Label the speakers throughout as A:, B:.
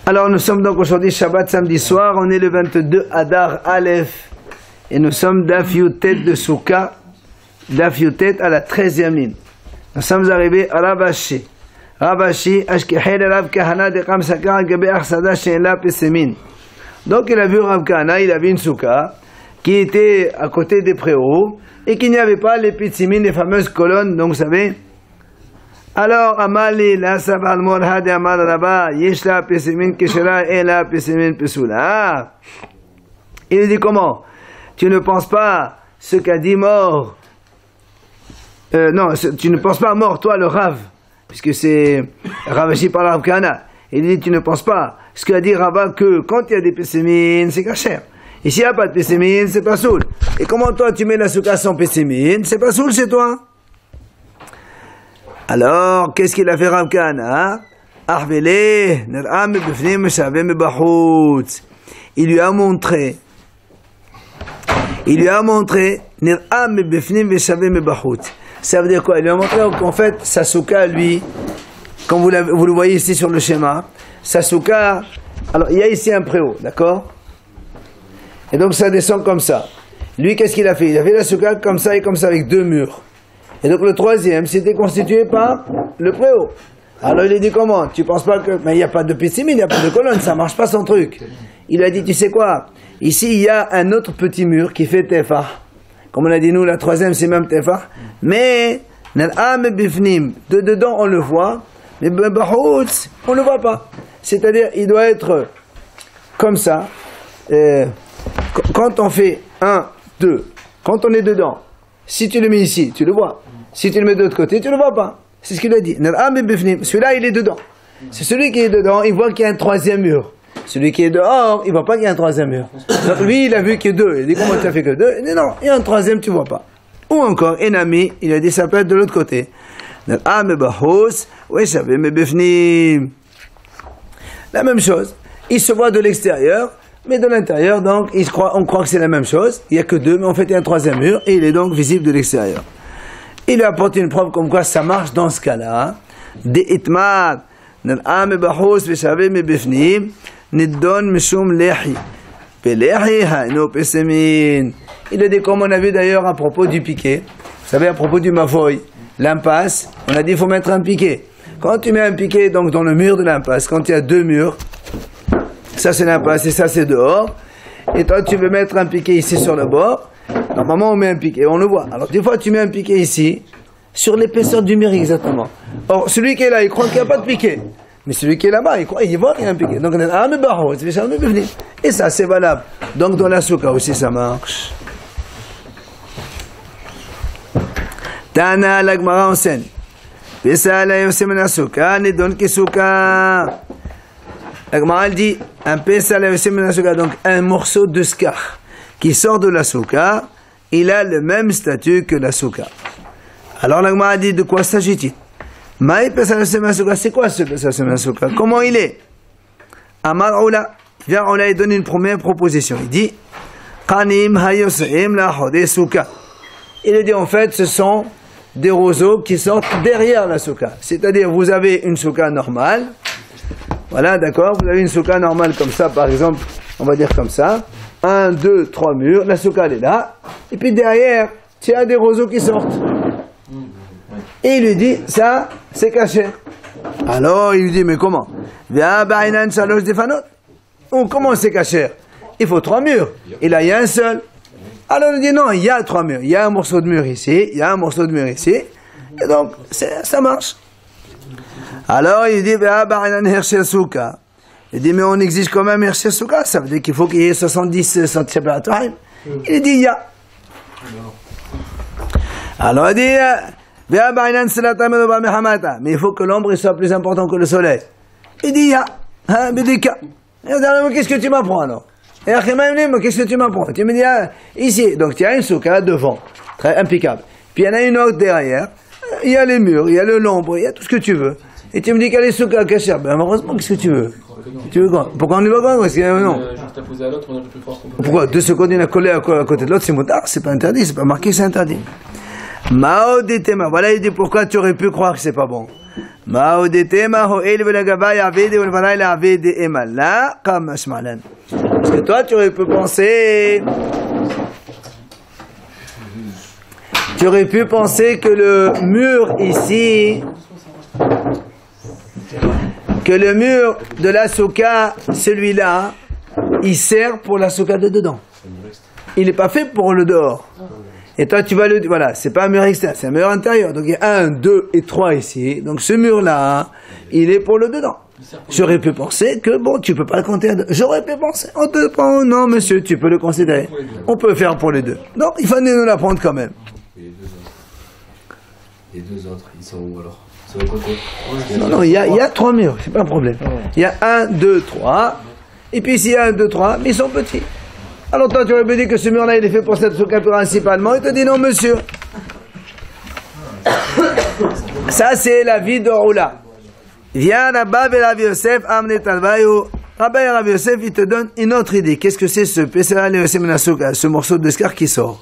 A: Alors nous sommes donc aujourd'hui Shabbat samedi soir, on est le 22 Adar Aleph et nous sommes Daf Yutet de Souka, Daf Yutet à la 13e ligne. Nous sommes arrivés à Ravashi. Ravashi, Ashkehel Rav Kahana de Kamsaka Gabe Arsada Sheela Pesemin. Donc il a vu Rav Kahana, il a vu une Souka qui était à côté des préaux et qu'il n'y avait pas les Petsimines, les fameuses colonnes, donc vous savez. Alors, Amali, la Sabal Morhad Amal Rabba, Yeshla Pesimin Keshera, Ela Pesimin Pesula. Il dit comment? Tu ne penses pas ce qu'a dit mort. Non, tu ne penses pas mort, toi le Rav, puisque c'est Ravashi par Rav Kahana. Il dit, tu ne penses pas ce qu'a dit Rava que quand il y a des Pessimines, c'est cachère. Et s'il n'y a pas de Pessimines, c'est pas soul. Et comment toi tu mets la souka sans Pessimines, c'est pas soul chez toi? Alors, qu'est-ce qu'il a fait Rav Kahana? Il lui a montré, ça veut dire quoi? Il lui a montré qu'en fait, sa souka, lui, comme vous le voyez ici sur le schéma, sa souka, alors il y a ici un préau, d'accord? Et donc ça descend comme ça. Lui, qu'est-ce qu'il a fait? Il a fait la souka comme ça et comme ça avec deux murs. Et donc le troisième, c'était constitué par le préau. Alors il a dit comment? Tu penses pas que... Mais il n'y a pas de pessimine, il n'y a pas de colonne, ça marche pas son truc. Il a dit, tu sais quoi? Ici, il y a un autre petit mur qui fait tefa. Comme on a dit nous, la troisième, c'est même tefa. Mais, de dedans, on le voit. Mais on ne le voit pas. C'est-à-dire, il doit être comme ça. Quand on fait 1, 2, quand on est dedans, si tu le mets ici, tu le vois. Si tu le mets de l'autre côté, tu ne le vois pas. C'est ce qu'il a dit. Celui-là, il est dedans. C'est celui qui est dedans, il voit qu'il y a un troisième mur. Celui qui est dehors, il ne voit pas qu'il y a un troisième mur. Donc lui, il a vu qu'il y a deux. Il a dit, comment tu as fait que deux? Il dit, non, il y a un troisième, tu ne vois pas. Ou encore, Enami, il a dit, ça peut être de l'autre côté. La même chose. Il se voit de l'extérieur, mais de l'intérieur, donc, on croit que c'est la même chose. Il n'y a que deux, mais en fait, il y a un troisième mur, et il est donc visible de l'extérieur. Il lui apporte une preuve comme quoi ça marche dans ce cas-là. De itmad, nal'am bahous veshaveh mebefnim, niddon mishum lehi. Pelehi haino pesemin. Il a dit comme on a vu d'ailleurs à propos du piquet. Vous savez, à propos du mavoy, l'impasse, on a dit il faut mettre un piquet. Quand tu mets un piquet donc dans le mur de l'impasse, quand il y a deux murs, ça c'est l'impasse et ça c'est dehors, et toi tu veux mettre un piquet ici sur le bord, normalement on met un piquet, on le voit. Alors des fois tu mets un piquet ici, sur l'épaisseur du mur exactement. Or celui qui est là, il croit qu'il n'y a pas de piquet. Mais celui qui est là-bas, il voit qu'il y a un piquet. Donc et ça c'est valable. Donc dans la souka aussi ça marche. Tana la Gemara enseigne. Pesa la yosemena souka, ne donne que souka. La Gemara dit, un pesa la yosemena souka, donc un morceau de skar qui sort de la souka, il a le même statut que la souka. Alors la Gemara dit, de quoi s'agit-il? Maï pesa la yosemena souka, c'est quoi ce pesa la yosemena souka? Comment il est? Amar Oula, viens Oula, il donne une première proposition. Il dit, Qanim hayoseim la hode souka. Il a dit en fait, ce sont des roseaux qui sortent derrière la souka. C'est-à-dire, vous avez une souka normale. Voilà, d'accord. Vous avez une souka normale comme ça, par exemple, on va dire comme ça. 1, 2, 3 murs. La souka, elle est là. Et puis derrière, tu as des roseaux qui sortent. Et il lui dit, ça, c'est caché. Alors, il lui dit, mais comment? Comment c'est caché? Il faut 3 murs. Et là, il y a un seul. Alors il dit non, il y a 3 murs. Il y a un morceau de mur ici, il y a un morceau de mur ici. Et donc, ça marche. Alors il dit, il dit, mais on exige quand même Hershel Souka. Ça veut dire qu'il faut qu'il y ait 70 cm. Il dit, il y a. Alors il dit, mais il faut que l'ombre soit plus importante que le soleil. Il dit, il y a. Qu'est-ce que tu m'apprends alors? Et qu'est-ce que tu m'apprends? Tu me dis, ici, donc tu as une souka devant, très impeccable. Puis il y en a une autre derrière, il y a les murs, il y a l'ombre, il y a tout ce que tu veux. Et tu me dis qu'elle est souka cachère. Ben malheureusement, qu'est-ce que tu veux? Tu veux quoi? Pourquoi on y va pas? Parce que non. Pourquoi? De ce côté, on a collé à côté de l'autre, c'est motard, c'est pas interdit, c'est pas marqué, c'est interdit. Mao dit Tema, voilà, il dit pourquoi tu aurais pu croire que c'est pas bon. Parce que toi, tu aurais pu penser... Tu aurais pu penser que le mur ici... Que le mur de la souka, celui-là, il sert pour la souka de dedans. Il n'est pas fait pour le dehors. Et toi, tu vas le... Voilà, c'est pas un mur externe, c'est un mur intérieur. Donc il y a 1, 2 et 3 ici. Donc ce mur-là, il est pour le dedans. J'aurais pu penser que, bon, tu peux pas le compter à deux. J'aurais pu penser, on te prend, non monsieur, tu peux le considérer. On peut faire pour les deux. Donc il fallait nous l'apprendre quand même.
B: Les deux autres, ils sont où alors? Sur le côté?
A: Non, il y a 3 murs, c'est pas un problème. Il y a 1, 2, 3. Et puis s'il y a 1, 2, 3, mais ils sont petits. Alors toi, tu aurais pu dire que ce mur-là, il est fait pour cette souka principalement. Il te dit non, monsieur. Ça, c'est la vie de Roula. Viens là-bas, Rabbi Yosef, Amnet Albaïou. Rabbi Yosef, il te donne une autre idée. Qu'est-ce que c'est ce Pesera le Semenasuka, ce morceau de scar qui sort?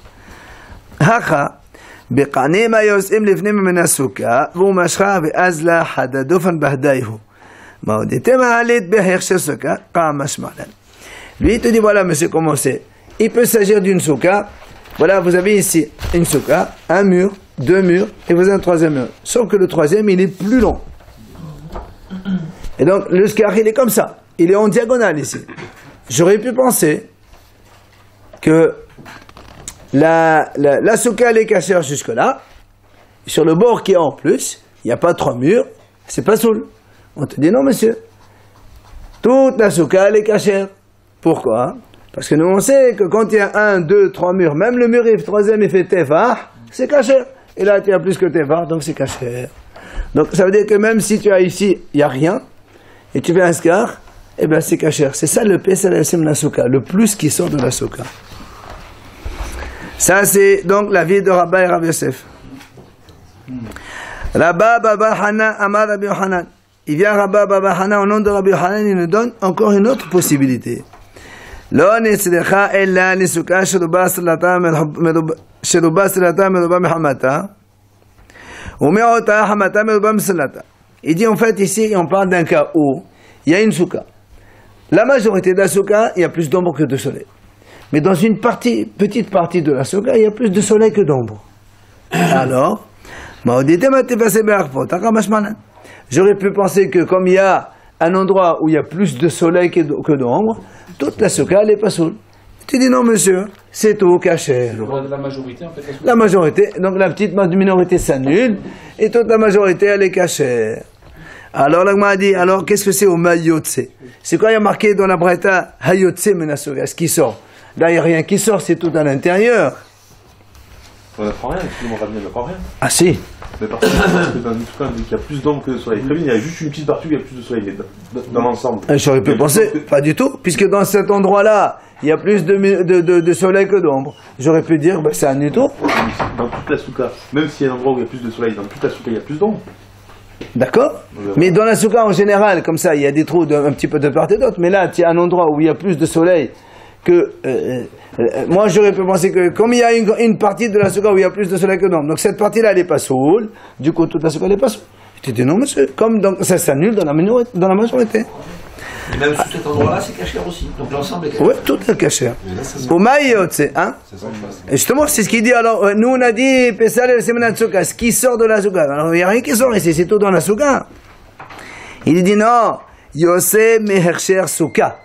A: Hacha, Beqanim Ayosem lefnem Menasuka, vous machra ve'azla hadadofan bahdaïhu. Maodetem ahalet behershasuka, qamashmalan. Lui, il te dit, voilà, monsieur, comment c'est? Il peut s'agir d'une souka. Voilà, vous avez ici une souka, un mur, 2 murs, et vous avez un 3e mur. Sauf que le 3e, il est plus long. Et donc, le scar, il est comme ça. Il est en diagonale ici. J'aurais pu penser que la souka, elle est cachée jusque-là. Sur le bord qui est en plus, il n'y a pas 3 murs, c'est pas soul. On te dit, non, monsieur. Toute la souka, elle est cachée. Pourquoi? Parce que nous on sait que quand il y a 1, 2, 3 murs, même le mur 3e il fait tefar, c'est caché. Et là tu as plus que tefar, donc c'est caché. Donc ça veut dire que même si tu as ici, il n'y a rien, et tu fais un scar, eh bien c'est caché. C'est ça le Pesel Esem la souka, le plus qui sort de la souka. Ça c'est donc la vie de Rabba et Rabbi Yosef. Rabba Baba Hana Amar Rabbi Yohanan. Il vient Rabba Baba Hana au nom de Rabbi Yohanan, il nous donne encore une autre possibilité. לא נצליחה אלא לסוכה שרובה סלתה מרובה מחמתה ומאותה חמתה מרובה מסלתה. Il dit en fait ici on parle d'un cas où il y a une souka. La majorité de la souka, il y a plus d'ombre que de soleil. Mais dans une petite partie de la souka, il y a plus de soleil que d'ombre. Alors, j'aurais pu penser que comme il y a un endroit où il y a plus de soleil que d'ombre, toute la souka, elle n'est pas soule. Tu dis non, monsieur, c'est tout caché.
C: La majorité, en fait.
A: La majorité, donc la petite minorité s'annule, et toute la majorité, elle est cachée. Alors, l'agma a dit, alors, qu'est-ce que c'est au mayotse? C'est quoi il y a marqué dans la braïta, hayotse menasuga, ce qui sort? Là, il n'y a rien qui sort, c'est tout à l'intérieur.
D: On n'apprend rien, excusez-moi, Rabbi, on n'apprend rien.
A: Ah si.
D: Mais parce que dans une souka, il y a plus d'ombre que de soleil. Très bien, il y a juste une petite partie où il y a plus de soleil, mais dans l'ensemble.
A: J'aurais pu penser, pas du tout, puisque dans cet endroit-là, il y a plus de soleil que d'ombre. J'aurais pu dire, ben, c'est un nuto.
D: Dans toute la souka, même s'il y a un endroit où il y a plus de soleil, dans toute la souka, il y a plus d'ombre.
A: D'accord. Mais dans la souka en général, comme ça, il y a des trous un petit peu de part et d'autre. Mais là, il y a un endroit où il y a plus de soleil que... moi, j'aurais pu penser que comme il y a une partie de la souka où il y a plus de soleil que d'ombre, donc cette partie-là, elle n'est pas soule, du coup, toute la souka, elle n'est pas soule. Je te dis non, monsieur, comme donc, ça s'annule dans la majorité.
B: Et même sous cet endroit-là, c'est caché aussi. Donc l'ensemble est caché.
A: Oui, tout est caché. Au maïotse, hein? Et justement, c'est ce qu'il dit. Alors, nous, on a dit, Pesal el Semena Tsuka, ce qui sort de la souka. Alors, il n'y a rien qui sort ici, c'est tout dans la souka. Il dit non, Yosef Mehersher Souka.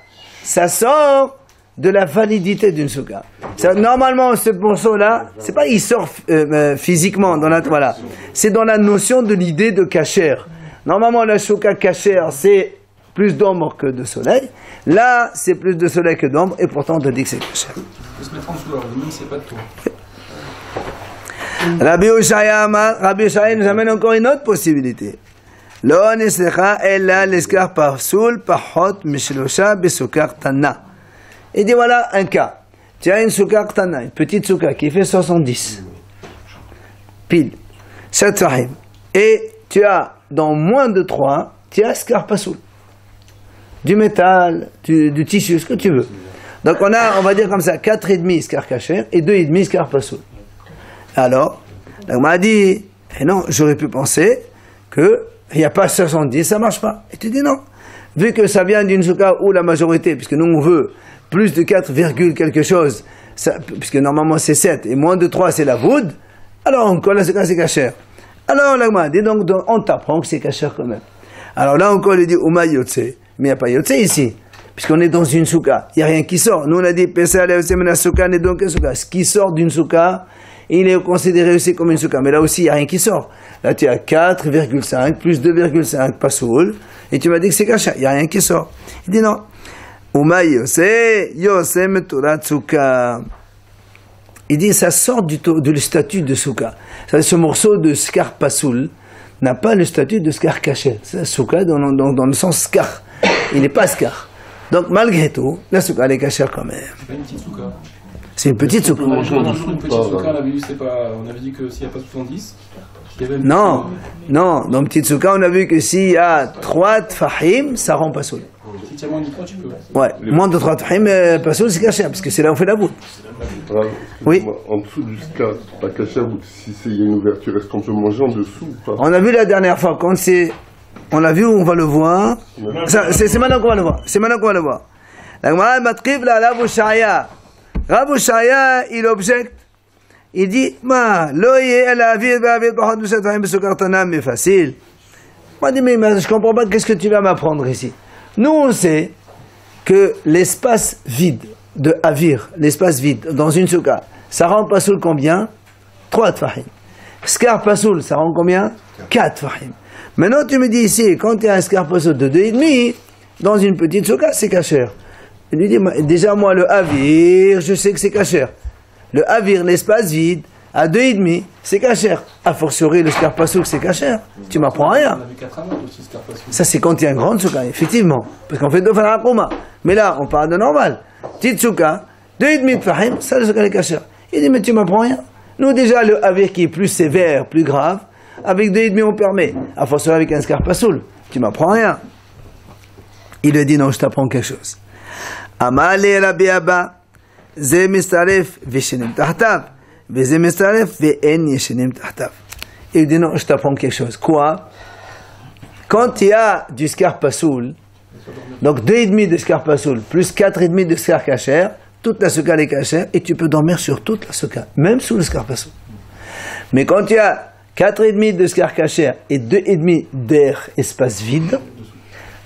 A: Ça sort de la validité d'une souka. Normalement, ce morceau-là, c'est pas il sort physiquement dans la, voilà. C'est dans la notion de l'idée de kasher. Normalement, la souka kasher, c'est plus d'ombre que de soleil. Là, c'est plus de soleil que d'ombre, et pourtant, on te dit que c'est kasher.
C: On peut se mettre en dessous, alors le c'est pas de tout.
A: Rabbi Yoshaya nous amène encore une autre possibilité. Lo neslecha ella leskar parsul pachot mishlosha besukar tana. Il dit voilà un cas. Tu as une soukar tana, une petite soukar qui fait 70. Pile. 7 sahib. Et tu as dans moins de 3, tu as skar pasoul. Du métal, du tissu, ce que tu veux. Donc on va dire comme ça, 4,5 skar kasher et 2,5 skar pasoul. Alors, on m'a dit, eh non, j'aurais pu penser que il n'y a pas 70, ça ne marche pas. Et tu dis non. Vu que ça vient d'une souka où la majorité, puisque nous on veut plus de 4, quelque chose, ça, puisque normalement c'est 7, et moins de 3 c'est la voud, alors encore la souka c'est kasher. Alors l'agma dit donc on t'apprend que c'est kasher quand même. Alors là encore il dit Uma Yotse, mais il n'y a pas Yotse ici, puisqu'on est dans une souka, il n'y a rien qui sort. Nous on a dit Pesa Mena souka n'est donc un souka. Ce qui sort d'une souka, il est considéré aussi comme une souka, mais là aussi il n'y a rien qui sort. Là tu as 4,5 plus 2,5 pasoul, et tu m'as dit que c'est kasher, il n'y a rien qui sort. Il dit non. Uma Yose Meturat souka. Il dit ça sort du statut de souka. Ce morceau de skar pasoul n'a pas le statut de skar kasher. C'est souka dans le sens skar. Il n'est pas skar. Donc malgré tout, la souka elle est kasher quand même.
C: C'est pas une petite souka.
A: C'est une petite souka.
C: On a toujours une petite souka, on avait dit que s'il n'y a pas 70, il y avait une
A: Non, dans petite souka, on a vu que s'il y a 3 tfahim, ça rend pasoul.
C: Si tu as moins de 3, tu peux.
A: Ouais, moins de 3 tfahim, pasoul c'est kasher, parce que c'est là où on fait la voûte. Oui.
E: En dessous du scar, pas caché, si il y a une ouverture, est-ce qu'on peut manger en dessous ou pas?
A: On a vu la dernière fois, quand c'est... On l'a vu, on va le voir. C'est maintenant qu'on va le voir. C'est maintenant qu'on va le voir. La Gemara matrive la Rav Ushaya. Rav Ushaya, il objecte. Il dit, lo yeh el avir ve'avir pachot de cette femme besukar tanam, mais facile. Moi, je dis, mais je comprends pas, qu'est-ce que tu vas m'apprendre ici? Nous, on sait que l'espace vide de avir, l'espace vide dans une souka, ça rend pasoul combien? 3 tfahim. Skar pasoul, ça rend combien? 4 tfahim. Maintenant, tu me dis ici, quand tu as un skar pasoul de 2,5, dans une petite souka, c'est kasher. Il lui dit, déjà moi, le avir, je sais que c'est kasher. Le avir, l'espace vide, à 2,5, c'est kasher. A fortiori, le skar pasoul, c'est kasher. Tu m'apprends rien.
C: On avait 4 amotes aussi, skar pasoul.
A: Ça, c'est quand il y a une grande souka, effectivement. Parce qu'on fait 2 fois la koma. Mais là, on parle de normal. Petite souka, 2,5 de fahim, ça, le souka est kasher. Il dit, mais tu m'apprends rien. Nous, déjà, le avir qui est plus sévère, plus grave, avec 2,5 on permet. A fortiori avec un skar pasoul, tu m'apprends rien. Il lui dit, non, je t'apprends quelque chose. Amale Rabbi Abba, ze mistaref veshenim tahtav, ze mistaref ve'en yeshenim tahtav. Il lui dit, non, je t'apprends quelque chose. Quoi? Quand il y a du skar pasoul, donc 2,5 de skar pasoul, plus 4,5 de skar kasher, toute la souka est kasher, et tu peux dormir sur toute la souka, même sous le skar pasoul. Mais quand il y a 4,5 de skar kasher et 2,5 d'air espace vide,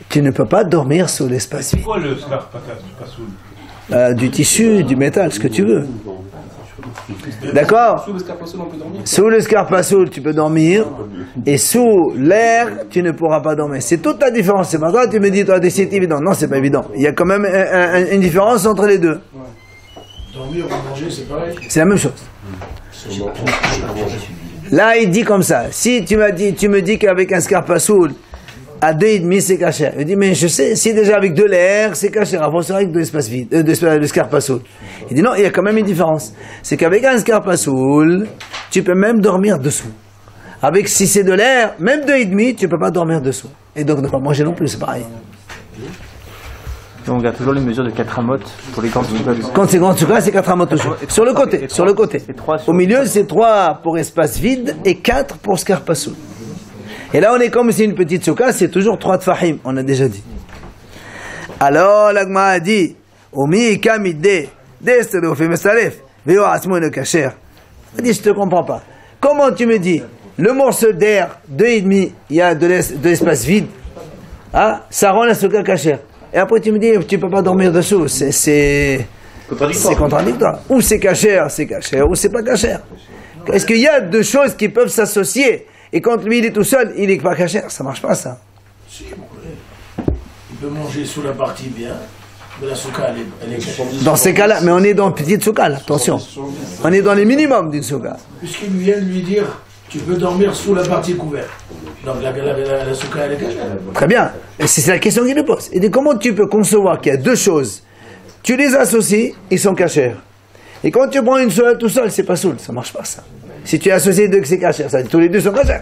A: tu ne peux pas dormir sous l'espace vide.
D: C'est quoi le skar pasoul?
A: Du tissu, du métal, ce que tu veux. D'accord?
C: Sous le skar pasoul, on peut dormir.
A: Sous le skar pasoul, tu peux dormir, et sous l'air, tu ne pourras pas dormir. C'est toute la différence. C'est pas toi, tu me dis, toi, c'est évident. Non, c'est pas évident. Il y a quand même une différence entre les deux.
B: Dormir ou manger, c'est pareil.
A: C'est la même chose. Là, il dit comme ça. Si tu me dis qu'avec un skar pasoul, à 2,5 c'est kasher. Il dit, mais je sais, si déjà avec de l'air, c'est kasher. Avant, c'est avec de l'espace vide, de skar pasoul. Il dit, non, il y a quand même une différence. C'est qu'avec un skar pasoul, tu peux même dormir dessous. Avec, si c'est de l'air, même 2,5, tu peux pas dormir dessous. Et donc, ne pas manger non plus, c'est pareil.
F: Et on garde toujours les mesures de 4 amotes pour les grandes soukas.
A: Quand c'est grand souka, c'est 4 amotes toujours. Sur le côté, sur le côté. Au milieu, c'est 3 pour espace vide et 4 pour skar pasoul. Et là, on est comme si une petite souka, c'est toujours 3 tfahim, on a déjà dit. Alors, l'agma a dit, Omi kamide, desterofim estaref, veo asmo ne kasher. Il dit, je te comprends pas. Comment tu me dis, le morceau d'air, 2,5, il y a de l'espace vide, hein, ça rend la souka kasher. Et après, tu me dis, tu peux pas dormir dessous. C'est contradictoire. Ou c'est kasher, ou c'est pas kasher. Est-ce qu'il y a 2 choses qui peuvent s'associer? Et quand lui il est tout seul, il n'est pas kasher, ça marche pas ça.
B: Si, il peut manger sous la partie bien, mais la souka elle est kasher.
A: Dans ces cas-là, mais on est dans une petite souka, là, attention. On est dans les minimums d'une souka.
B: Puisqu'il vient de lui dire, tu peux dormir sous la partie couverte. Donc la souka elle est kasher.
A: Très bien. Et c'est la question qu'il lui pose. Il dit, comment tu peux concevoir qu'il y a 2 choses, tu les associes, ils sont kasher. Et quand tu prends une seule tout seul, c'est pas soul, ça marche pas ça. Si tu associes 2 que c'est kasher, ça dit tous les 2 sont kasher.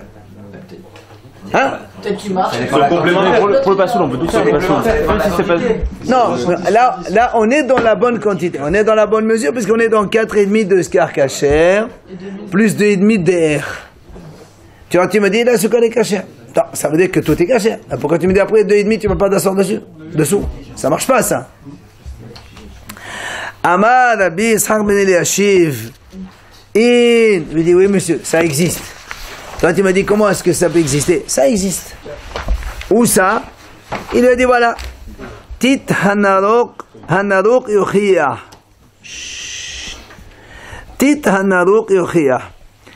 A: Hein?
G: Peut-être qu'il marche.
F: Pour le pasoul, on peut tout faire le pasoul. Même si c'est pas...
A: Non, là, on est dans la bonne quantité. On est dans la bonne mesure, puisqu'on est dans 4,5 de skar kasher, plus 2,5 d'air. Tu vois, tu me dis, là, ce qu'on est kasher. Non, ça veut dire que tout est caché. Pourquoi tu me dis après 2,5, tu ne vas pas d'asseoir dessous? Ça marche pas, ça. Amar Rabbi Yitzhak ben Eliashiv. Il lui dit, oui monsieur, ça existe. Toi tu m'as dit, comment est-ce que ça peut exister? Ça existe. Où ça? Il lui a dit, voilà. Tit hanaruk yochiyah. Tit hanaruk yochiyah.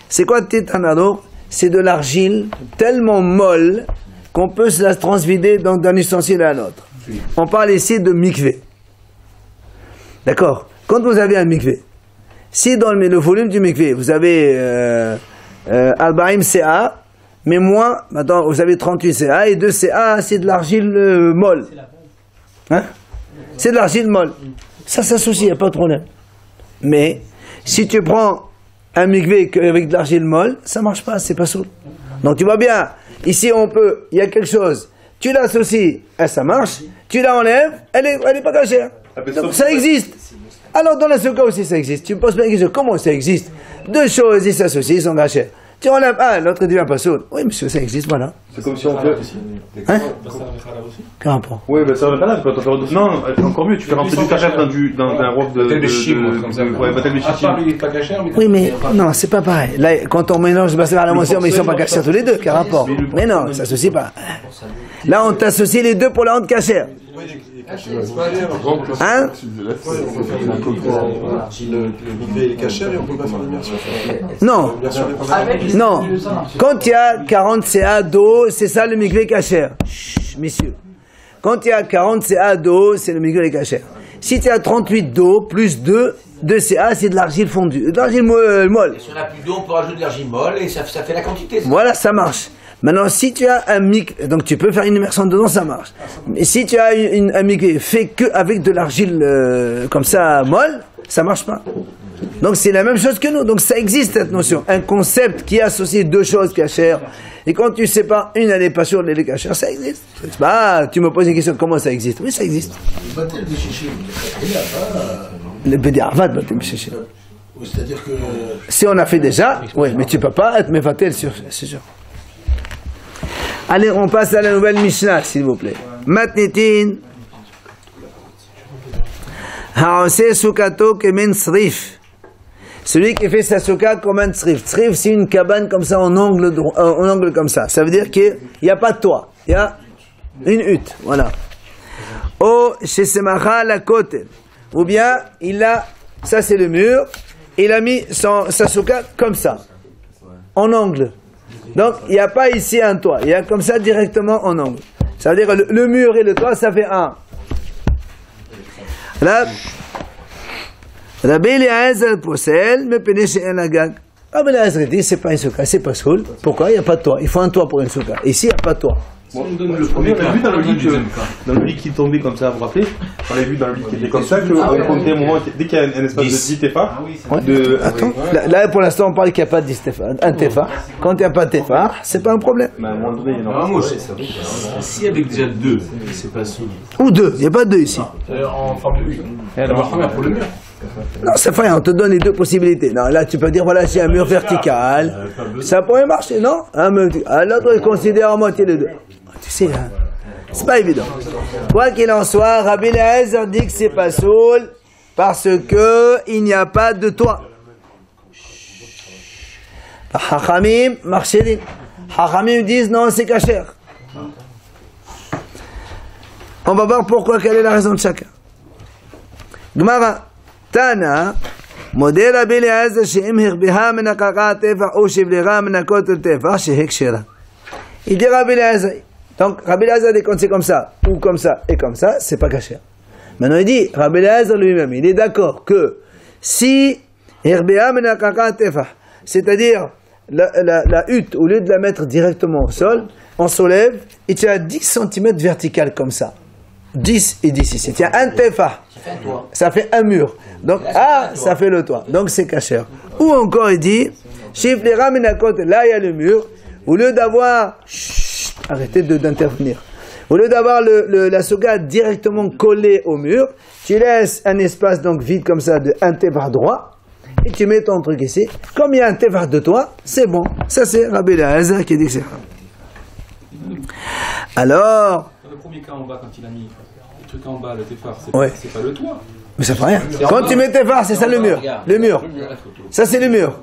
A: C'est quoi tit hanaruk? C'est de l'argile tellement molle qu'on peut se la transvider d'un ustensile à un autre. On parle ici de mikvé. D'accord? Quand vous avez un mikvé, si dans le volume du mikvé, vous avez Albaïm CA, mais moins, maintenant vous avez 38 CA, et 2 CA, c'est de l'argile molle. Hein? C'est de l'argile molle. Ça s'associe, il n'y a pas de problème. Mais, si tu prends un mikvé avec de l'argile molle, ça ne marche pas, c'est pas sourd. Donc tu vois bien, ici on peut, il y a quelque chose, tu l'associes, ça marche, tu la enlèves, elle est pas cachée. Donc ça existe. Alors dans la souka aussi ça existe. Tu me poses bien la question, comment ça existe? Deux choses, ils s'associent, ils sont cachés. Tu enlèves un, l'autre devient pas sourd. Oui monsieur, ça existe, voilà.
D: C'est comme si on fait...
A: Hein? Quel rapport?
D: Oui, ben ça va pas quand on fait... Non, encore mieux, tu fais rentrer du cachère dans un robe de...
C: Bâtel de chim, comme ça.
D: Ouais, bâtel de chim.
C: Lui, il est pas cachère, mais...
A: Oui mais, non, c'est pas pareil. Là, quand on mélange Basser à la moisson, mais ils sont pas cachés tous les deux, quel rapport? Mais non, ça s'associe pas. Là, on t'associe les deux pour la honte cachère. Hein?
E: Le mikvé est caché et on peut pas faire l'immersion.
A: Non. Non. Quand il y a 40 CA d'eau, c'est ça le mikvé cachère. Chut, messieurs. Quand il y a 40 CA d'eau, c'est le mikvé cachère. Si tu as 38 d'eau, plus 2 CA, c'est de l'argile fondue. De l'argile molle.
G: Et si on n'a plus d'eau, on peut rajouter de l'argile molle et ça fait la quantité.
A: Voilà, ça marche. Maintenant, si tu as un mikvé, donc tu peux faire une immersion dedans, ça marche. Mais si tu as un mikvé fait que avec de l'argile comme ça molle, ça marche pas. Donc c'est la même chose que nous. Donc ça existe cette notion, un concept qui associe deux choses cachères. Et quand tu sais pas, une elle est pas sûre, elle est cachère, ça existe. Bah, tu me poses une question, comment ça existe? Oui, ça existe.
B: Le bâtel de chichim, il n'y a pas...
A: Le Bédiarvat, bâtel de chichim.
B: C'est-à-dire que...
A: Si on a fait déjà, oui, mais tu peux pas être mévatel sur, c'est sûr. Allez, on passe à la nouvelle Mishnah, s'il vous plaît. Matnitin. Haose sukato kemen srif. Celui qui fait sa souka comme un srif. Srif, c'est une cabane comme ça, en angle comme ça. Ça veut dire qu'il n'y a pas de toit. Il y a une hutte. Voilà. O shesemacha la kotel. Ou bien, il a, ça c'est le mur, il a mis sa souka comme ça. En angle. Donc, il n'y a pas ici un toit. Il y a comme ça directement en angle. Ça veut dire que le mur et le toit, ça fait un. Là, Rabbi Eliezer possède, mais pénéché un agag. Rabbi Eliezer dit, c'est pas une souka, c'est pas soul. Pourquoi? Il n'y a pas de toit. Il faut un toit pour une souka. Ici, il n'y a pas de toit.
D: Bon, le premier, on a vu dans le lit qui tombait comme ça, vous vous rappelez? On avait vu dans le lit qui était comme ça, qu'on comptait un moment, dès qu'il y a un espace de 10 tefa,
A: Attends, là pour l'instant on parle qu'il n'y a pas de 10 tefa, un tefa. Quand il n'y a pas de tefa, c'est pas un problème.
D: Mais à un moment donné, il y en a
G: moi, c'est ça. Si avec déjà deux, c'est pas si.
A: Ou deux, il n'y a pas de deux ici.
C: En forme de U. D'abord, première pour le mur.
A: Non, c'est vrai, on te donne les deux possibilités. Non, là tu peux dire, voilà, c'est un mur vertical, ça pourrait marcher, non? L'autre il considère en moitié les deux. Tu sais, hein, c'est pas évident. Quoi qu'il en soit, Rabbi Eliezer dit que c'est pas soul parce que il n'y a pas de toit. Hachamim, marchélim. Hachamim disent non, c'est kasher. On va voir pourquoi, quelle est la raison de chacun. Gemara, Tana, modèle Rabbi Eliezer she'im hirbiha min haqaqa tefach ou shivlera min hakotel tefach shehekshera. Il dit Rabbi Eliezer. Donc, Rabbi Eliezer dit quand c'est comme ça, ou comme ça, et comme ça, c'est pas caché. Maintenant, il dit, Rabbi Eliezer lui-même, il est d'accord que si, c'est-à-dire, la hutte, au lieu de la mettre directement au sol, on soulève, et tu as 10 cm vertical comme ça. 10 et 10 ici. Tu as un tefa. Ça fait un mur. Donc, ça fait le toit. Donc, c'est caché. Ou encore, il dit, là, il y a le mur, au lieu d'avoir, arrêtez d'intervenir. Au lieu d'avoir la souka directement collée au mur, tu laisses un espace donc vide comme ça de un tevar droit et tu mets ton truc ici. Comme il y a un tevar de toi, c'est bon. Ça c'est Rabbi Eliezer qui dit que c'est. Alors,
C: Dans le premier cas en bas, quand il a mis le truc en bas, le téphar, c'est
A: Ouais.
C: pas le toit.
A: mais ça fait rien. Quand tu mets tes phares, c'est ça le mur. Le mur. Ça, c'est le mur.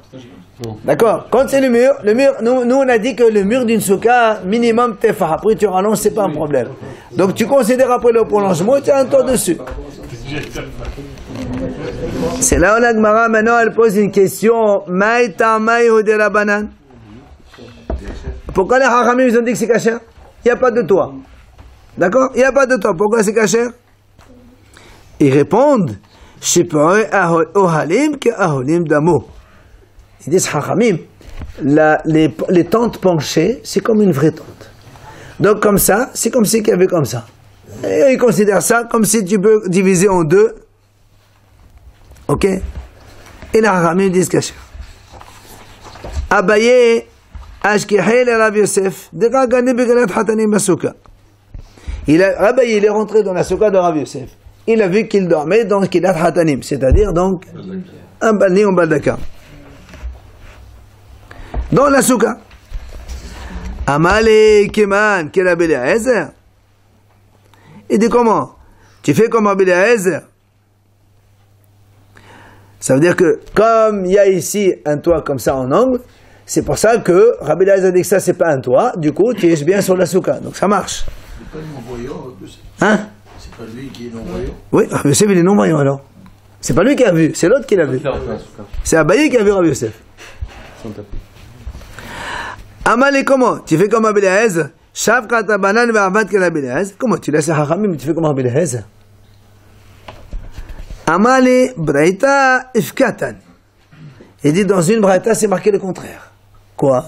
A: D'accord. Quand c'est le mur, nous on a dit que le mur d'une souka, minimum tes phares. Après tu rallonges, c'est pas un problème. Donc tu considères après le prolongement, tu as un toit dessus. C'est là où la Gemara maintenant elle pose une question. Maïta maïhu de Rabbanan. Pourquoi les Hachamim ils ont dit que c'est kasher? Il n'y a pas de toit. D'accord? Il n'y a pas de toit. Pourquoi c'est kasher? Ils répondent Shipore ohalim ke aholim damo. Ils disent Hachamim, les tentes penchées, c'est comme une vraie tente. Donc comme ça, c'est comme si qu'il y avait comme ça. Et ils considèrent ça comme si tu peux diviser en deux. Ok? Et les Hachamim disent kasher. Abaye ashkihé le Rav Yosef dera gane begalat hatanim basuka. Abaye il est rentré dans la souka de Rav Yosef. Il a vu qu'il dormait dans Kilat Hatanim, c'est-à-dire donc un balni en baldaka. Dans la souka. Amale Keman, quel Rabbi Eliezer? Il dit comment? Tu fais comme Rabbi Eliezer? Ça veut dire que comme il y a ici un toit comme ça en angle, c'est pour ça que Rabbi Eliezer dit que ça c'est pas un toit, du coup tu es bien sur la souka, donc ça marche.
B: C'est pas le non-voyant,
A: Hein?
B: c'est pas lui qui est non-voyant.
A: Oui, Rabbi Yosef il est non-voyant alors. C'est pas lui qui a vu, c'est l'autre qui l'a vu. C'est Abaye qui a vu Rabbi Yosef. Amalé comment? Tu fais comme Rabbi Eliezer? Shavkat banan ve'avad que Rabbi Eliezer. Comment tu laisses Hachamim mais tu fais comme Rabbi Eliezer? Amalé braïta ifkatan. Il dit dans une braïta c'est marqué le contraire. Quoi?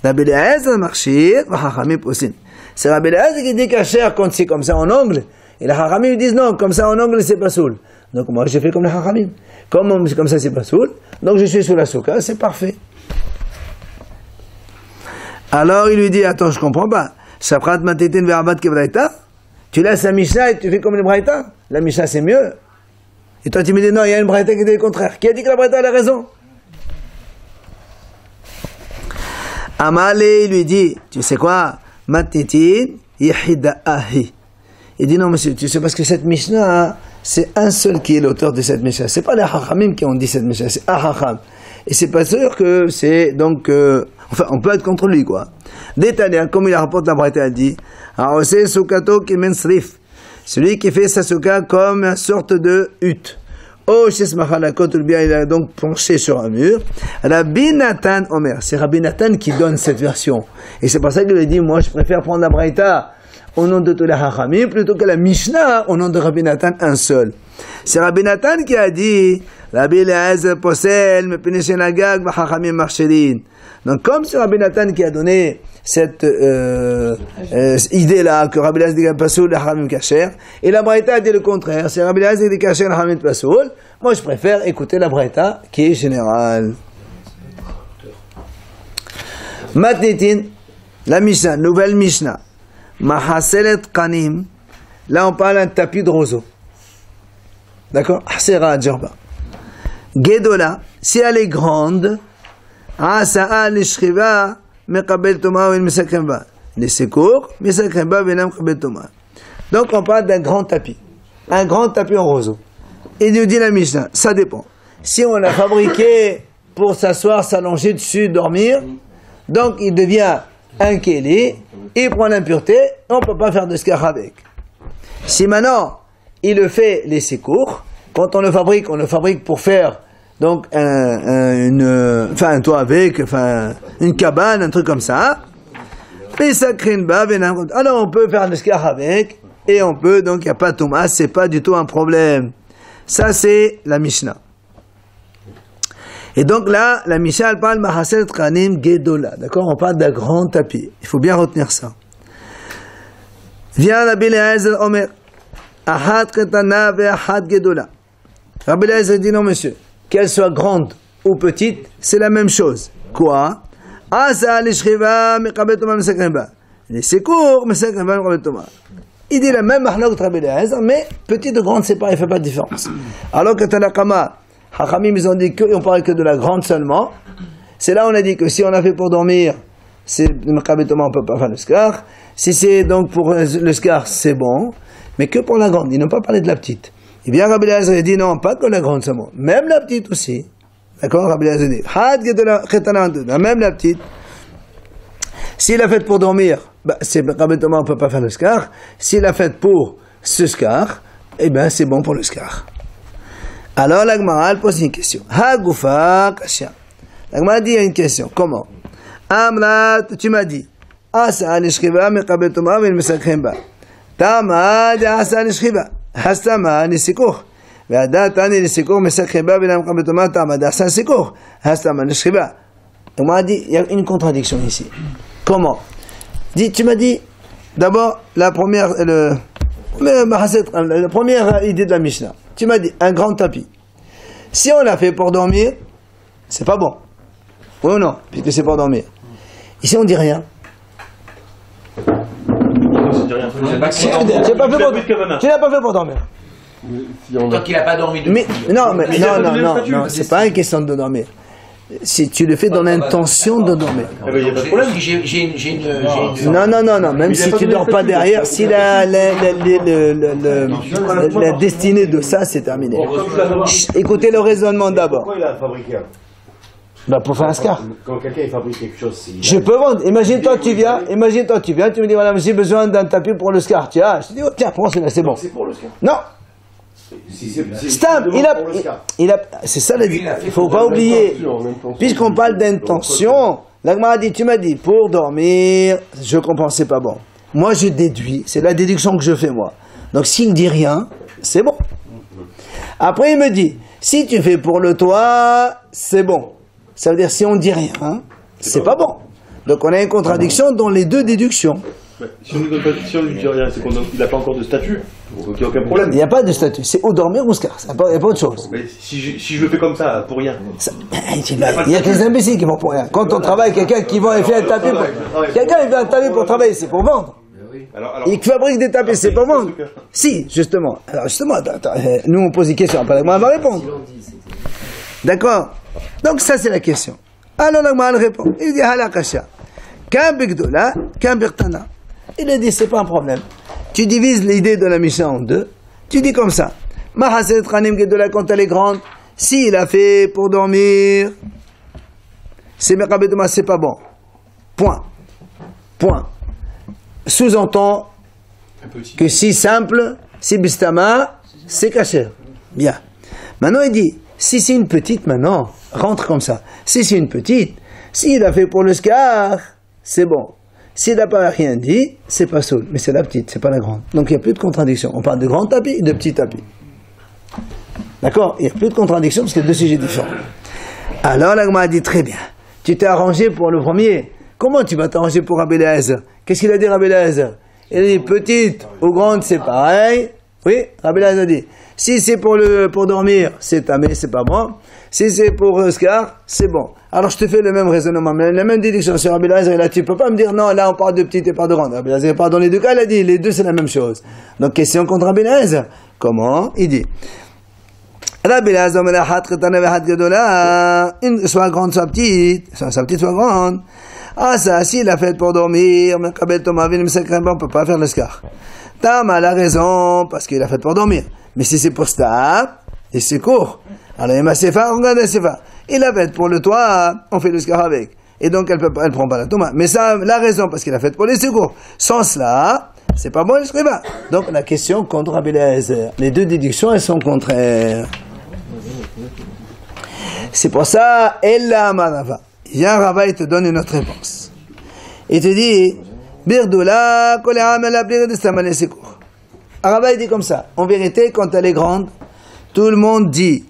A: Rabbi Eliezer marchir v'Hachamim posin. C'est Rabbi Eliezer qui dit kasher quand c'est comme ça en angle. Et les Hachamim disent non, comme ça en angle c'est pas soul. Donc moi j'ai fait comme les Hachamim. Comme ça c'est pas soul, donc je suis sous la souka, c'est parfait. Alors il lui dit, attends, je comprends pas. Shaprat matetin ve'abat kebraïta. Tu laisses la Mishnah et tu fais comme les braïta. La Mishnah c'est mieux. Et toi tu me dis non, il y a une braïta qui dit le contraire. Qui a dit que la braïta a raison? Amalé, il lui dit, tu sais quoi? Matetin yehida'ahi. Il dit non monsieur, tu sais parce que cette Mishnah, c'est un seul qui est l'auteur de cette Mishnah. C'est pas les Hachamim qui ont dit cette Mishnah, c'est un Hacham. Et c'est pas sûr que c'est donc enfin on peut être contre lui quoi. Détaillé comme il rapporte la Braïta, il dit Aose sukato kimen srif. Celui qui fait sa souka comme une sorte de hutte. Oh chez Smachalakot ou bien il a donc penché sur un mur. Rabbi Nathan Omer, c'est Rabbi Nathan qui donne cette version. Et c'est pour ça qu'il a dit moi je préfère prendre la Braïta au nom de tous les Hachamim plutôt que la Mishnah au nom de Rabbi Nathan un seul. C'est Rabbi Nathan qui a dit Rabbi Eliezer posel me peneshen agag v'Hachamim marchelin. Donc comme c'est Rabbi Nathan qui a donné cette idée là que Rabbi Eliezer dit pasoul les Hachamim kasher et la Braïta a dit le contraire, c'est Rabbi Eliezer qui dit kasher les Hachamim pasoul. Moi je préfère écouter la Braïta qui est générale. Matnitin la Mishnah, nouvelle Mishnah. Mahaselet Kanim. Là, on parle d'un tapis de roseau. D'accord? Hasera Djerba. Gedola, si elle est grande, Asa'a l'ishriva, Mekabel Toma ou Mesakremba. Les secours, Mesakremba, Venam Mekabel Toma. Donc, on parle d'un grand tapis. Un grand tapis en roseau. Il nous dit la Mishnah, ça dépend. Si on l'a fabriqué pour s'asseoir, s'allonger dessus, dormir, donc il devient un kéli, il prend l'impureté, on ne peut pas faire de skar avec. Si maintenant, il le fait laisser court, quand on le fabrique pour faire donc un toit avec, une cabane, un truc comme ça. Alors on peut faire le skar avec, et on peut, donc il n'y a pas de Thomas, c'est pas du tout un problème. Ça c'est la Mishnah. Et donc là, la Mishnah elle parle Mahaset Kanim Gedola. D'accord? On parle d'un grand tapis. Il faut bien retenir ça. Vient Rabbi Eliezer Omer. Ahad Ketana ve Ahad Gedola. Rabbi Eliezer dit non monsieur. Qu'elle soit grande ou petite, c'est la même chose. Quoi? Asa l'ishriva mekabel toma mesakremba. Les secours mesakremba mekabel toma. Il dit la même mahlok de Rabbi Eliezer, mais petite ou grande, c'est pas, il fait pas de différence. Alors que Tanakama, Hachamim, ils ont dit qu'on parlait que de la grande seulement. C'est là où on a dit que si on a fait pour dormir, c'est Mekabel Toma, on peut pas faire le skar. Si c'est donc pour le skar, c'est bon, mais que pour la grande. Ils n'ont pas parlé de la petite. Et bien Rabbi Eliezer a dit non, pas que la grande, c'est bon. Même la petite aussi. D'accord, Rabbi Eliezer dit, même la petite. S'il l'a faite pour dormir, bah, c'est Mekabel Toma, on peut pas faire le skar. S'il l'a faite pour ce skar, eh ben c'est bon pour le skar. Alors la Gemara pose une question. Hagufa kasha. La Gemara dit une question. Comment? Amrat, tu m'as dit. Asa nishchiva mekabel toma vel mesakhem ba. Tama de asa nishchiva. Hastama nisikoch. Ve'adata nisikoch mesakhem ba vel mekabel toma tama de asa nisikoch. Hastama nishchiva. La Gemara dit il y a une contradiction ici. Comment? Dis, tu m'as dit d'abord la première la première idée de la Mishnah. Tu m'as dit un grand tapis. Si on l'a fait pour dormir, c'est pas bon. Oui ou non? Puisque c'est pour dormir. Ici on dit rien.
D: Tu n'as pas
A: fait pour dormir.
G: Donc il n'a pas dormi depuis.
A: Mais non, c'est pas une question de dormir. Si tu le fais dans l'intention de dormir. Non, même si tu dors pas derrière, si la destinée de ça, c'est terminé. Écoutez le raisonnement d'abord.
H: Pourquoi il a fabriqué un?
A: Bah pour faire un scar.
H: Quand quelqu'un fabrique quelque chose,
A: je peux vendre. Imagine-toi, tu viens, tu me dis voilà, j'ai besoin d'un tapis pour le scar. Tiens, je te dis, oh, tiens, prends celui-là, c'est bon.
H: C'est pour le scar.
A: Non. Stab, c'est ça la dit. Il faut pas oublier. Puisqu'on parle d'intention, l'Agma a dit, tu m'as dit, pour dormir, je comprends, c'est pas bon. Moi, je déduis, c'est la déduction que je fais moi. Donc, s'il dit rien, c'est bon. Après, il me dit, si tu fais pour le toit, c'est bon. Ça veut dire, si on dit rien, c'est pas bon. Donc, on a une contradiction dans les deux déductions.
D: Si on lui dit rien, c'est qu'il n'a pas encore de statut. Donc il n'y a aucun problème.
A: Il n'y a pas de statut. C'est ou dormir ou scar. Il n'y a pas autre chose.
D: Mais si je le fais comme ça, pour rien.
A: Il y a que les imbéciles qui vont pour rien. Quand on travaille, quelqu'un qui va faire un tapis pour... Quelqu'un il fait un tapis pour travailler, c'est pour vendre. Il fabrique des tapis, c'est pour vendre. Si, justement. Alors justement, nous on pose des questions, après la va répondre. D'accord? Donc ça c'est la question. Alors la répond. Il dit halakasha. Qu'un bigdola, qu'un birtana. Il a dit, c'est pas un problème. Tu divises l'idée de la Mishnah en deux. Tu dis comme ça. Mahaset Ranim Gedola, quand elle est grande, s'il a fait pour dormir, c'est Mekabel Toma, c'est pas bon. Point. Sous-entend que si simple, si bistama, c'est caché. Bien. Maintenant, il dit, si c'est une petite, maintenant, rentre comme ça. Si c'est une petite, s'il a fait pour le scar, c'est bon. S'il n'a pas rien dit, c'est pas saoul, mais c'est la petite, c'est pas la grande. Donc il n'y a plus de contradiction. On parle de grand tapis et de petit tapis. D'accord? Il n'y a plus de contradiction parce qu'il y a deux sujets différents. Alors l'Agma a dit très bien. Tu t'es arrangé pour le premier. Comment tu vas t'arranger pour Rabbi Eliezer? Qu'est-ce qu'il a dit Rabbi Eliezer? Il a dit petite ou grande, c'est pareil. Oui, Rabbi Eliezer a dit. Si c'est pour dormir, c'est tamé, c'est pas bon. Si c'est pour scar, c'est bon. Alors je te fais le même raisonnement, mais la même déduction sur Rabbi Eliezer, là tu peux pas me dire non, là on parle de petite et pas de grande. Rabbi Eliezer parle dans les deux cas, il a dit les deux c'est la même chose. Donc question contre Rabbi Eliezer. Comment? Il dit Rabbi Eliezer me la hat ketana ve hat gedola, soit grande soit petite, soit petite soit grande. Ah ça, s'il a fait pour dormir, Mekabel Toma vel mesakhem ba, on peut pas faire le scar. Tama a raison parce qu'il a fait pour dormir. Mais si c'est pour stab, et c'est court. Alors il m'a sefa, on regarde la sefa. Il a fait pour le toit, on fait le scar avec. Et donc elle prend pas la toma. Mais ça, la raison, parce qu'il a fait pour les secours. Sans cela, c'est pas bon le scriba. Donc la question contre Rabbi Eliezer. Les deux déductions, elles sont contraires. C'est pour ça, Ella Marava. Viens Rava, il te donne une autre réponse. Il te dit, Birdoula, Koléam, la Bird de Stamane secours. Rava, il dit comme ça. En vérité, quand elle est grande, tout le monde dit,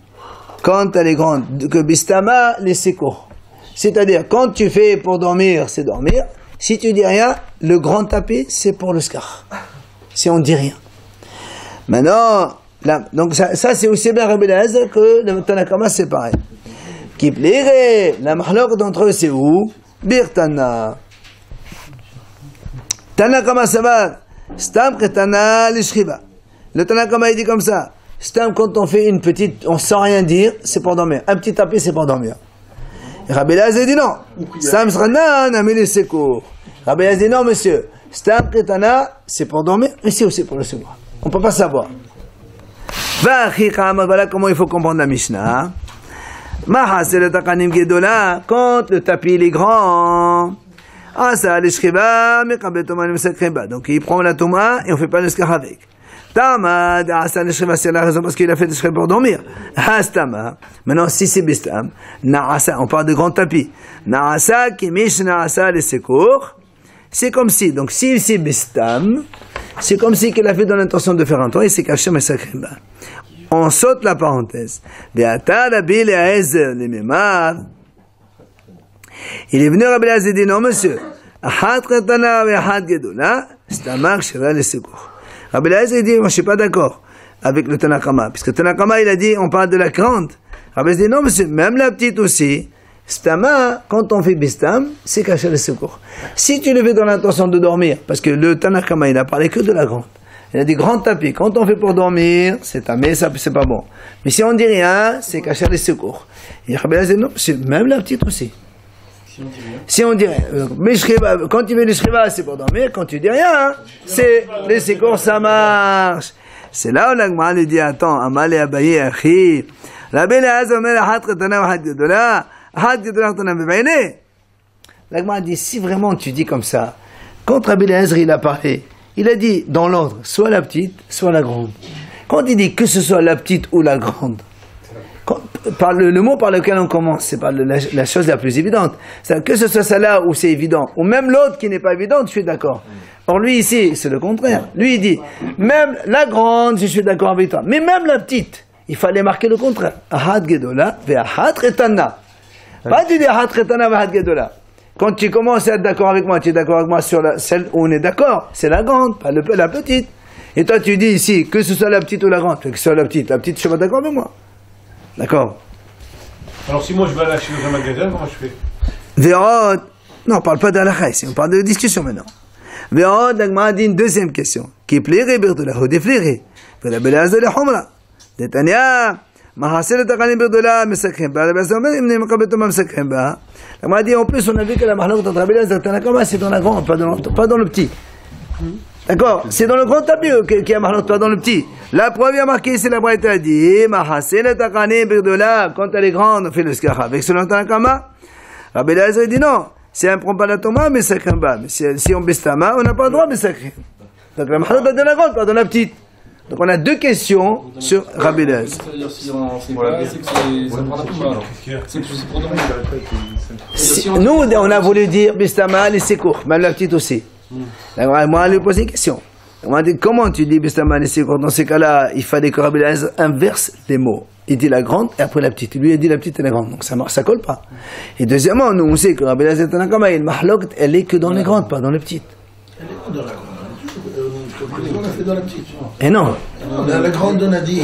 A: quand elle est grande, que Bistama, les secours. C'est-à-dire, quand tu fais pour dormir, c'est dormir. Si tu dis rien, le grand tapis, c'est pour le scar. Si on dit rien. Maintenant, là, donc ça c'est aussi bien Rabbi Eliezer que le Tanakama, c'est pareil. Qui plairait, la mahlok d'entre eux, c'est où? Birtana. Tanakama Sabar, Stam Ketana Lishriba. Le Tanakama, il dit comme ça. Stam, quand on fait une petite, on sans rien dire, c'est pour dormir. Un petit tapis, c'est pour dormir. Rabbi Eliezer dit non. Stam Sranan a mis les secours. Rabbi Eliezer dit non, monsieur. Stam Ketana, c'est pour dormir, ici aussi pour le secours. On ne peut pas savoir. Voilà comment il faut comprendre la Mishnah. Mahas le takanim gedola, quand le tapis il est grand. Asa le shriba, mekabel toma le mesakreba. Donc il prend la toma et on fait pas le skar avec. Tamad, asa le shriba, c'est la raison parce qu'il a fait le shriba pour dormir. Hastama. Maintenant si c'est bistam, naasa, on parle de grand tapis. Naasa qui mish naasa le secours. C'est comme si, donc si c'est bistam, c'est comme si qu'il a fait dans l'intention de faire un toit et c'est caché mesakreba. On saute la parenthèse. Il est venu Rabbi Eliezer dit non monsieur. C'est un marque chez les secours. Rabbi Eliezer dit moi je suis pas d'accord avec le Tanakama puisque Tanakama il a dit on parle de la grande. Rabbi Eliezer dit non monsieur même la petite aussi. Stama quand on fait bistam c'est caché les secours. Si tu le fais dans l'intention de dormir parce que le Tanakama il a parlé que de la grande. Il a dit grand tapis. Quand on fait pour dormir, c'est tamé, ça c'est pas bon. Mais si on dit rien, c'est cacher les secours. Et Rabbi Eliezer non, c'est même la petite aussi. Si on dit rien. Mais quand tu fais le shriva, c'est pour dormir. Quand tu dis rien, c'est les secours, ça marche. C'est là où l'agma lui dit attends, Amal et Abaye, Achi. Rabbi Eliezer omer achat ketana achat gedola, achat gedola ketana bebayne. L'agma dit si vraiment tu dis comme ça, quand Rabbi Eliezer il a parlé. Il a dit dans l'ordre, soit la petite, soit la grande. Quand il dit que ce soit la petite ou la grande, le mot par lequel on commence, c'est pas la chose la plus évidente. C'est que ce soit celle-là où c'est évident, ou même l'autre qui n'est pas évidente, je suis d'accord. Or lui ici, c'est le contraire. Lui il dit, même la grande, je suis d'accord avec toi, mais même la petite, il fallait marquer le contraire. Ahad gedola ve ahad retana. Pas du ahad retana ve ahad gedola. Quand tu commences à être d'accord avec moi, tu es d'accord avec moi sur celle où on est d'accord, c'est la grande, pas la petite. Et toi tu dis ici, que ce soit la petite ou la grande, que ce soit la petite, je suis pas d'accord avec moi. D'accord.
D: Alors si moi je vais aller acheter dans un magasin, comment je fais?
A: Véod, non, on parle pas d'Alakha ici, on parle de discussion maintenant. Véod, l'agma dit une deuxième question. Qui plairait, birdola, ou déflairait. Véla belaz de la humra. Détania. Mahasel taqanim birdola, mesakhem ba. Belaz omer, imne makabetom mesakhem ba. L'agma dit en plus, on a vu que la mahlok entre Rabbi Eliezer et Tanakama, c'est dans la grande, pas dans le petit. D'accord? C'est dans le grand tapis qu'il y a mahlok, pas dans le petit. La première marquée, c'est la Braïta dit, Mahasel taqanim birdola, quand elle est grande, on fait le skara. Avec selon Tanakama, Rabbi Eliezer dit non. Si on ne prend pas la toma, mais ça craint pas. Mais si on baisse ta main, on n'a pas le droit, mais ça craint. Donc la mahalot va de la grande, pas de la petite. Donc on a deux questions sur Rabbi Eliezer.
C: C'est-à-dire si on sait pas, c'est que ça prend la toma alors. C'est pour dormir.
A: Nous, on a voulu dire Bistama, les secours, même la petite aussi. Moi, on lui pose une question. On m'a dit, comment tu dis Bistama, les secours? Dans ces cas-là, il fallait que Rabbi Eliezer inverse les mots. Il dit la grande et après la petite. Lui, il dit la petite et la grande. Donc ça marche, ça colle pas. Et deuxièmement, nous, on sait que Rabbi Eliezer Tanakama, il mahlok, elle est que dans les grandes, pas dans les petites.
B: Elle est dans la grande. On a fait dans la petite.
A: Et non.
B: Dans la grande, on a dit.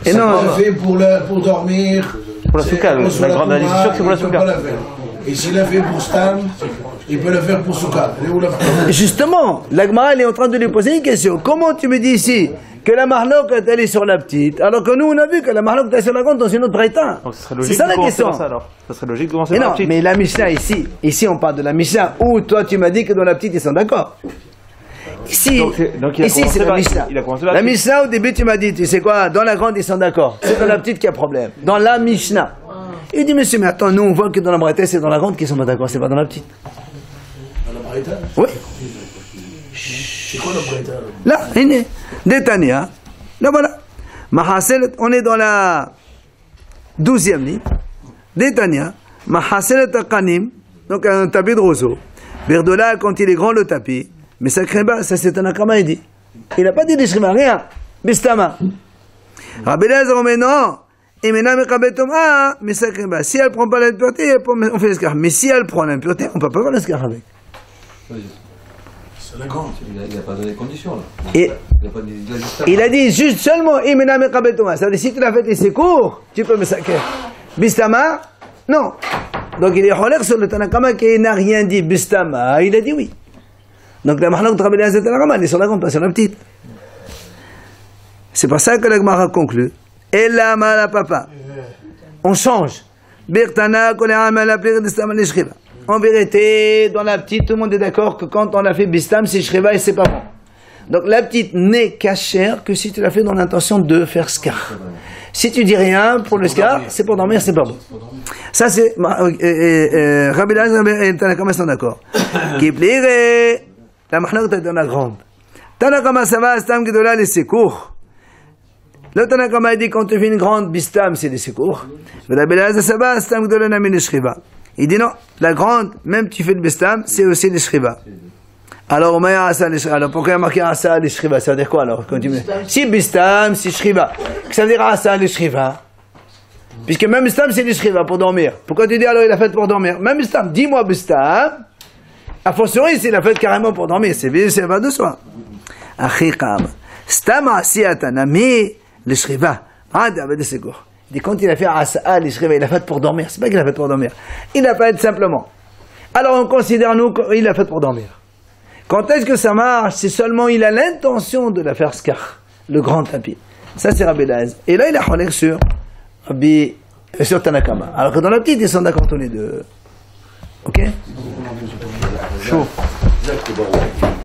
A: Et non.
B: On a fait pour dormir.
F: Pour la souka, la grande, elle est sûre que c'est pour la souka.
B: Et s'il a fait pour Stam, il peut le faire pour Souka.
A: Justement, l'Agmara, elle est en train de lui poser une question. Comment tu me dis ici que la mahlok elle est sur la petite, alors que nous on a vu que la mahlok elle est sur la grande dans une autre braïta? C'est ça la question. Ça
F: serait logique de commencer par la petite.
A: Mais la Mishnah ici on parle de la Mishnah où toi tu m'as dit que dans la petite ils sont d'accord. Ici, donc ici c'est la Mishnah. La Mishnah au début tu m'as dit, tu sais quoi, dans la grande ils sont d'accord. C'est dans la petite qu'il y a problème. Dans la Mishnah. Il dit monsieur mais attends, nous on voit que dans la braïta c'est dans la grande qu'ils sont pas d'accord, c'est pas dans la petite.
B: Dans la braïta?
A: Oui.
B: C'est quoi la braïta?
A: Là, il est. Détania. Là voilà. Mahasel, on est dans la 12e ligne. Détania. Mahasel taqanim. Donc un tapis de roseau. Berdola, quand il est grand le tapis. Mais ça craint pas, ça c'est un akama, il dit. Il n'a pas dit d'Ishrima, rien. Bistama. Rabbi Eliezer, mais non. Et maintenant, mais ça craint pas. Si elle prend pas l'impureté, on fait l'escar. Mais si elle prend l'impureté, on peut pas faire l'escar avec.
B: C'est la grande.
G: Il n'a pas donné de conditions là.
A: Et il a dit juste seulement ça veut dire si tu l'as fait et c'est court, tu peux me sacrer. Bistama, non. Donc il est relève sur le Tanakama qui n'a rien dit Bistama, il a dit oui. Donc la mahlok de Rabbi Eliezer Tanakama, elle est sur la grande, pas sur la petite. C'est pour ça que la Gemara conclut. Et la mala papa. On change. Birtana, Koléam, la plaire de Stam, les Shriva. En vérité, dans la petite, tout le monde est d'accord que quand on a fait Bistam, c'est Shriva et c'est pas bon. Donc la petite n'est cachère que si tu l'as fait dans l'intention de faire Skar. Si tu dis rien pour le Skar, c'est pour dormir, c'est pas bon. Ça c'est Rabbi Elazar et Tanakama sont d'accord. Qui plierait la Mahnakta dans la grande. Tanakama ça va, Stam Gedola les secours. Le Tanakama dit quand tu fais une grande Bistam, c'est les secours. Rabbi Elazar ça va, Stam Gedola n'a mis les Shriva. Il dit non, la grande, même tu fais le Bistam, c'est aussi les Shriva. Alors pourquoi il y a marqué Asa les Shriva? Ça veut dire quoi alors? Si Bistam, si Shriva. Ça veut dire Asa les Shriva. Puisque même Bistam, c'est les Shriva pour dormir. Pourquoi tu dis alors il a fait pour dormir? Même Bistam, dis-moi Bistam. A fortiori, s'il a fait carrément pour dormir, c'est pas de soi. Achiqam. Stam Asiatanami les Shriva. Avec secours. Il dit quand il a fait Asa les Shriva, il a fait pour dormir. C'est pas qu'il a fait pour dormir. Il a fait simplement. Alors on considère nous qu'il a fait pour dormir. Quand est-ce que ça marche? C'est seulement il a l'intention de la faire Skar, le grand tapis. Ça c'est Rabbi Elazar. Et là il a cholère sur Tanakama. Alors que dans la petite ils sont d'accord tous les deux. Ok? Chaud.